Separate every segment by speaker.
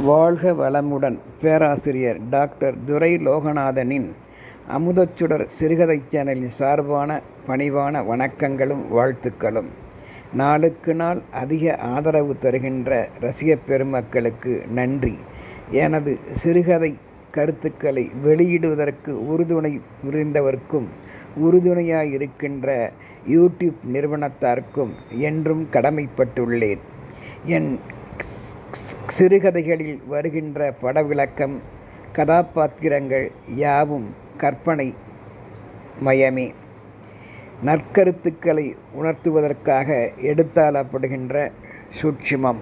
Speaker 1: வாழ்க வளமுடன். பேராசிரியர் டாக்டர் துரை லோகநாதனின் அமுதச்சுடர் சிறுகதை சேனலின் சார்பான பணிவான வணக்கங்களும் வாழ்த்துக்களும். நாளுக்கு நாள் அதிக ஆதரவு தருகின்ற ரசிகப் பெருமக்களுக்கு நன்றி. எனது சிறுகதை கருத்துக்களை வெளியிடுவதற்கு உறுதுணை புரிந்தவர்க்கும் உறுதுணையாயிருக்கின்ற யூடியூப் நிறுவனத்தாருக்கும் என்றும் கடமைப்பட்டுள்ளேன். என் சிறுகதைகளில் வருகின்ற படவிளக்கம், கதாபாத்திரங்கள் யாவும் கற்பனை மயமே. நற்கருத்துக்களை உணர்த்துவதற்காக எடுத்தாளப்படுகின்ற சூட்சுமம்.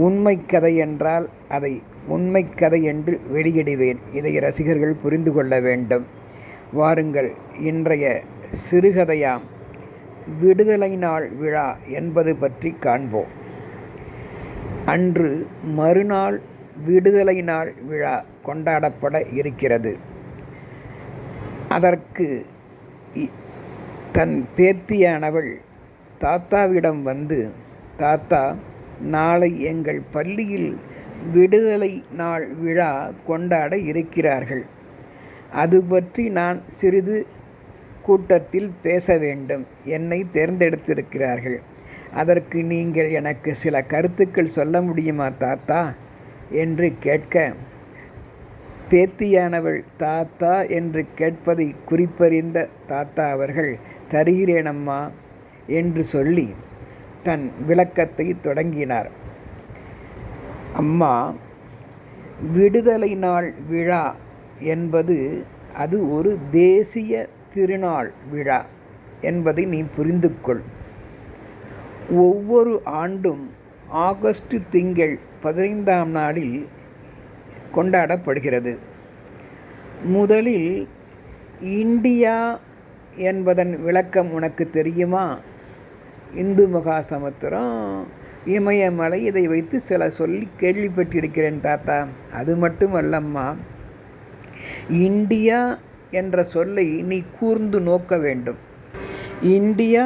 Speaker 1: உண்மை கதை என்றால் அதை உண்மை கதை என்று வெளியிடுவேன். இதை ரசிகர்கள் புரிந்து கொள்ள வேண்டும். வாருங்கள், இன்றைய சிறுகதையாம் விடுதலை நாள் விழா என்பது பற்றி காண்போம். அன்று மறுநாள் விடுதலை நாள் விழா கொண்டாடப்பட இருக்கிறது. அதற்கு தன் பேத்தியானவள் தாத்தாவிடம் வந்து, தாத்தா, நாளை எங்கள் பள்ளியில் விடுதலை நாள் விழா கொண்டாட இருக்கிறார்கள். அது பற்றி நான் சிறிது கூட்டத்தில் பேச வேண்டும். என்னை தேர்ந்தெடுத்திருக்கிறார்கள். அதற்கு நீங்கள் எனக்கு சில கருத்துக்கள் சொல்ல முடியுமா தாத்தா என்று கேட்க, பேத்தியானவள் தாத்தா என்று கேட்பதை குறிப்பறிந்த தாத்தா அவர்கள், தருகிறேனம்மா என்று சொல்லி தன் விளக்கத்தை தொடங்கினார். அம்மா, விடுதலை நாள் விழா என்பது அது ஒரு தேசிய திருநாள் விழா என்பதை நீ புரிந்து கொள். ஒவ்வொரு ஆண்டும் ஆகஸ்ட் திங்கள் 15ஆம் நாளில் கொண்டாடப்படுகிறது. முதலில் இந்தியா என்பதன் விளக்கம் உனக்கு தெரியுமா? இந்து மகாசமுத்திரம், இமயமலை, இதை வைத்து சில சொல்லி கேள்விப்பட்டிருக்கிறேன் தாத்தா. அது மட்டுமல்லம்மா, இந்தியா என்ற சொல்லை நீ கூர்ந்து நோக்க வேண்டும். இந்தியா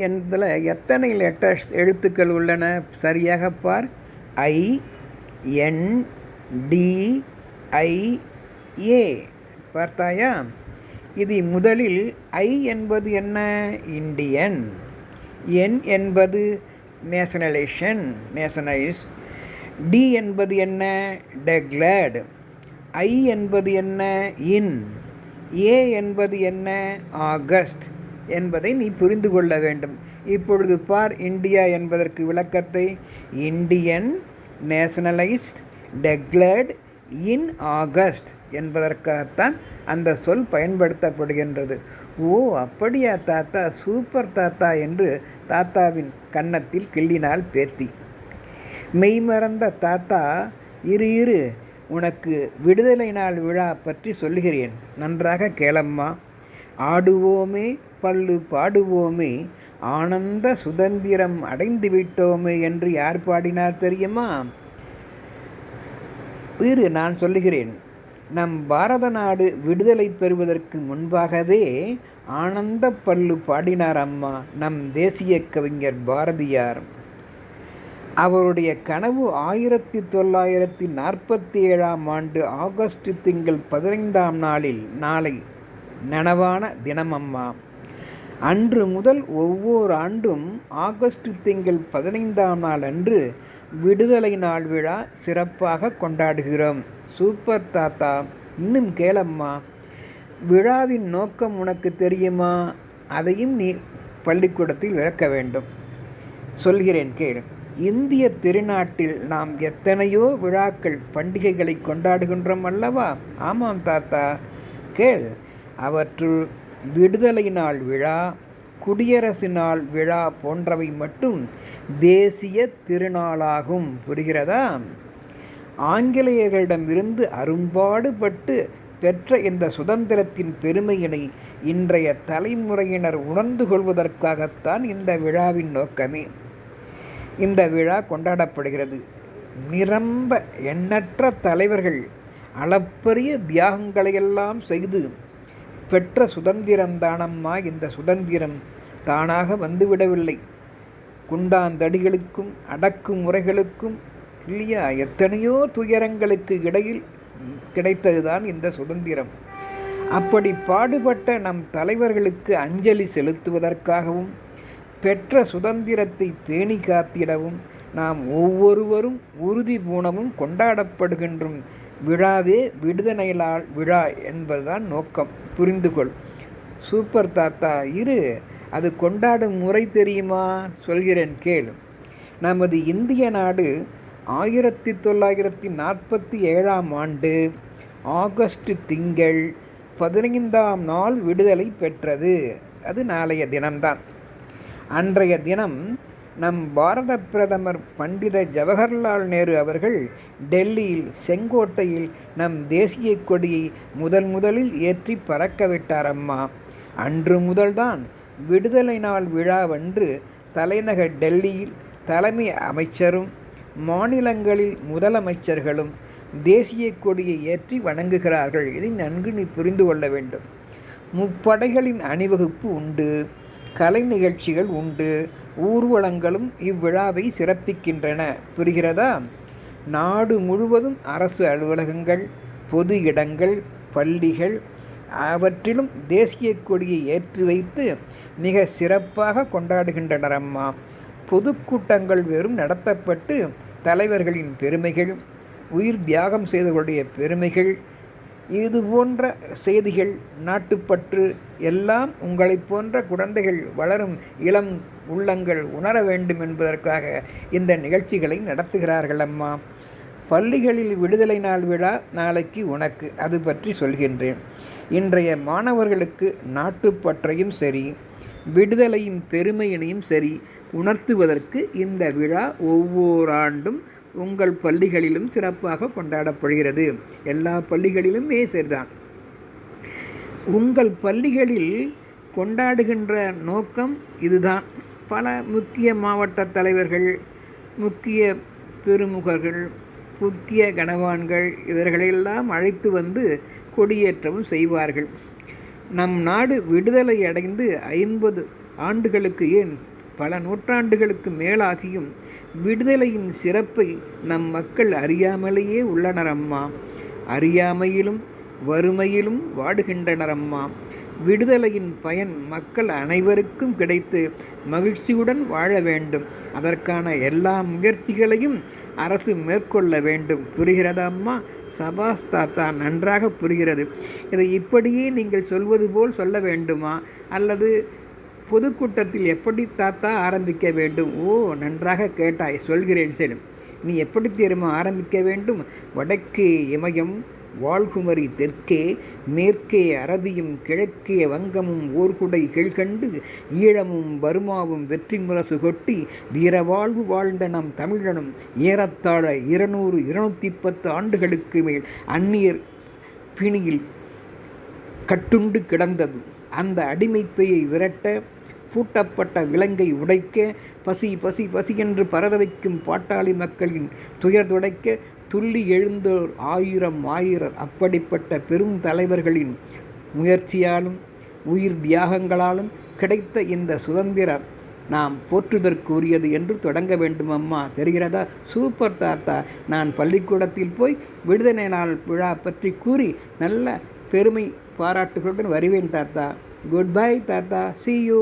Speaker 1: என்பதில் எத்தனை லெட்டர்ஸ், எழுத்துக்கள் உள்ளன? சரியாக பார். INDIA. பார்த்தாயா? இது முதலில் I என்பது என்ன? இந்தியன். N என்பது நேஷனலைஸ்ட். D என்பது என்ன? டெக்லேர்டு. I என்பது என்ன? இன். A என்பது என்ன? ஆகஸ்ட் என்பதை நீ புரிந்து கொள்ள வேண்டும். இப்பொழுது பார் இந்தியா என்பதற்கு விளக்கத்தை. இந்தியன், நேஷனலைஸ்ட், டெக்லேர்டு, இன் ஆகஸ்ட் என்பதற்காகத்தான் அந்த சொல் பயன்படுத்தப்படுகின்றது. ஓ, அப்படியா தாத்தா, சூப்பர் தாத்தா என்று தாத்தாவின் கன்னத்தில் கிள்ளினாள் பேத்தி. மெய்மறந்த தாத்தா, இரு உனக்கு விடுதலை நாள் விழா பற்றி சொல்லுகிறேன், நன்றாக கேளம்மா. ஆடுவோமே பல்லு பாடுவோமே, ஆனந்த சுதந்திரம் அடைந்து விட்டோமே என்று யார் பாடினார் தெரியுமா? நான் சொல்லுகிறேன். நம் பாரத நாடு விடுதலை பெறுவதற்கு முன்பாகவே ஆனந்த பல்லு பாடினார் அம்மா, நம் தேசிய கவிஞர் பாரதியார். அவருடைய கனவு 1947ஆம் ஆண்டு ஆகஸ்ட் திங்கள் 15ஆம் நாளை நனவான தினமம்மா. அன்று முதல் ஒவ்வொரு ஆண்டும் ஆகஸ்ட் திங்கள் 15ஆம் நாள் அன்று விடுதலை நாள் விழா சிறப்பாக கொண்டாடுகிறோம். சூப்பர் தாத்தா, இன்னும் கேளம்மா. விழாவின் நோக்கம் உனக்கு தெரியுமா? அதையும் நீ பள்ளிக்கூடத்தில் விளக்க வேண்டும். சொல்கிறேன் கேள். இந்திய திருநாட்டில் நாம் எத்தனையோ விழாக்கள், பண்டிகைகளை கொண்டாடுகின்றோம் அல்லவா? ஆமாம் தாத்தா, கேள். அவற்றுள் விடுதலை நாள் விழா, குடியரசு நாள் விழா போன்றவை மட்டும் தேசிய திருநாளாகும். புரிகிறதா? ஆங்கிலேயர்களிடமிருந்து அரும்பாடுபட்டு பெற்ற இந்த சுதந்திரத்தின் பெருமையினை இன்றைய தலைமுறையினர் உணர்ந்து கொள்வதற்காகத்தான் இந்த விழாவின் நோக்கமே. இந்த விழா கொண்டாடப்படுகிறது. நிரம்ப எண்ணற்ற தலைவர்கள் அளப்பரிய தியாகங்களையெல்லாம் செய்து பெற்ற சுதந்திரம்தானம்மா. இந்த சுதந்திரம் தானாக வந்துவிடவில்லை. குண்டாந்தடிகளுக்கும் அடக்குமுறைகளுக்கும் இல்லையா? எத்தனையோ துயரங்களுக்கு இடையில் கிடைத்தது தான் இந்த சுதந்திரம். அப்படி பாடுபட்ட நம் தலைவர்களுக்கு அஞ்சலி செலுத்துவதற்காகவும் பெற்ற சுதந்திரத்தை பேணி காத்திடவும் நாம் ஒவ்வொருவரும் உறுதி பூணவும் கொண்டாடப்படுகின்ற விழாவே விடுதலை நாள் விழா என்பதுதான் நோக்கம். புரிந்துகொள். சூப்பர் தாத்தா. அது கொண்டாடும் முறை தெரியுமா? சொல்கிறேன் கேள். நமது இந்திய நாடு 1947ஆம் ஆண்டு ஆகஸ்ட் திங்கள் 15ஆம் நாள் விடுதலை பெற்றது. அது நாளைய தினம்தான். அன்றைய தினம் நம் பாரத பிரதமர் பண்டித ஜவஹர்லால் நேரு அவர்கள் டெல்லியில் செங்கோட்டையில் நம் தேசிய கொடியை முதலில் ஏற்றி பறக்க விட்டார் அம்மா. அன்று முதல்தான் விடுதலை நாள் விழாவன்று தலைநகர் டெல்லியில் தலைமை அமைச்சரும் மாநிலங்களில் முதலமைச்சர்களும் தேசிய கொடியை ஏற்றி வணங்குகிறார்கள். இதை நன்கு நீ புரிந்து கொள்ள வேண்டும். முப்படைகளின் அணிவகுப்பு உண்டு, கலை நிகழ்ச்சிகள் உண்டு, ஊர்வலங்களும் இவ்விழாவை சிறப்பிக்கின்றன. புரிகிறதா? நாடு முழுவதும் அரசு அலுவலகங்கள், பொது இடங்கள், பள்ளிகள் அவற்றிலும் தேசிய கொடியை ஏற்றி வைத்து மிக சிறப்பாக கொண்டாடுகின்றனர் அம்மா. பொதுக்கூட்டங்கள் வெறும் நடத்தப்பட்டு தலைவர்களின் பெருமைகள், உயிர் தியாகம் செய்தவர்களுடைய பெருமைகள், இது போன்ற செய்திகள், நாட்டுப்பற்று எல்லாம் உங்களை போன்ற குழந்தைகள் வளரும் இளம் உள்ளங்கள் உணர வேண்டும் என்பதற்காக இந்த நிகழ்ச்சிகளை நடத்துகிறார்கள் அம்மா. பள்ளிகளில் விடுதலை நாள் விழா நாளைக்கு உனக்கு, அது பற்றி சொல்கின்றேன். இன்றைய மாணவர்களுக்கு நாட்டுப்பற்றையும் சரி விடுதலையின் பெருமையினையும் சரி உணர்த்துவதற்கு இந்த விழா ஒவ்வொரு ஆண்டும் உங்கள் பள்ளிகளிலும் சிறப்பாக கொண்டாடப்படுகிறது. எல்லா பள்ளிகளிலுமே சரிதான். உங்கள் பள்ளிகளில் கொண்டாடுகின்ற நோக்கம் இதுதான். பல முக்கிய மாவட்ட தலைவர்கள், முக்கிய பெருமுகர்கள், முக்கிய கனவான்கள் இவர்களெல்லாம் அழைத்து வந்து கொடியேற்றவும் செய்வார்கள். நம் நாடு விடுதலை அடைந்து 50 ஆண்டுகளுக்கு, ஏன் பல நூற்றாண்டுகளுக்கு மேலாகியும் விடுதலையின் சிறப்பை நம் மக்கள் அறியாமலேயே உள்ளனர் அம்மா. அறியாமையிலும் வறுமையிலும் வாடுகின்றனர் அம்மா. விடுதலையின் பயன் மக்கள் அனைவருக்கும் கிடைத்து மகிழ்ச்சியுடன் வாழ வேண்டும். அதற்கான எல்லா முயற்சிகளையும் அரசு மேற்கொள்ள வேண்டும். புரிகிறதா அம்மா? சபாஸ் தாத்தா, நன்றாக புரிகிறது. இதை இப்படியே நீங்கள் சொல்வது போல் சொல்ல வேண்டுமா, அல்லது பொதுக்கூட்டத்தில் எப்படி தாத்தா ஆரம்பிக்க வேண்டும்? ஓ, நன்றாக கேட்டாய், சொல்கிறேன். சரி, நீ எப்படி தெரியுமா ஆரம்பிக்க வேண்டும்? வடக்கே இமயம், வால்குமரி தெற்கே, மேற்கே அரபியும், கிழக்கே வங்கமும் ஓர்குடை கீழ்கண்டு, ஈழமும் பர்மாவும் வெற்றி முரசு கொட்டி, வீரவாழ்வு வாழ்ந்த நம் தமிழனும் ஏறத்தாழ 200-210 ஆண்டுகளுக்கு மேல் அந்நியர் பிணியில் கட்டுண்டு கிடந்தது. அந்த அடிமைப்பையை விரட்ட, பூட்டப்பட்ட விலங்கை உடைக்க, பசி பசி பசி என்று பரத வைக்கும் பாட்டாளி மக்களின் துயர் துடைக்க துள்ளி எழுந்தோர் ஆயிரம். அப்படிப்பட்ட பெரும் தலைவர்களின் முயற்சியாலும் உயிர் தியாகங்களாலும் கிடைத்த இந்த சுதந்திரம் நாம் போற்றுதற்குரியது என்று தொடங்க வேண்டும் அம்மா. தெரிகிறதா? சூப்பர் தாத்தா. நான் பள்ளிக்கூடத்தில் போய் விடுதலை நாள் விழா பற்றி கூறி நல்ல பெருமை பாராட்டுகளுடன் வருவேன் தாத்தா. குட் பை தாத்தா. See you.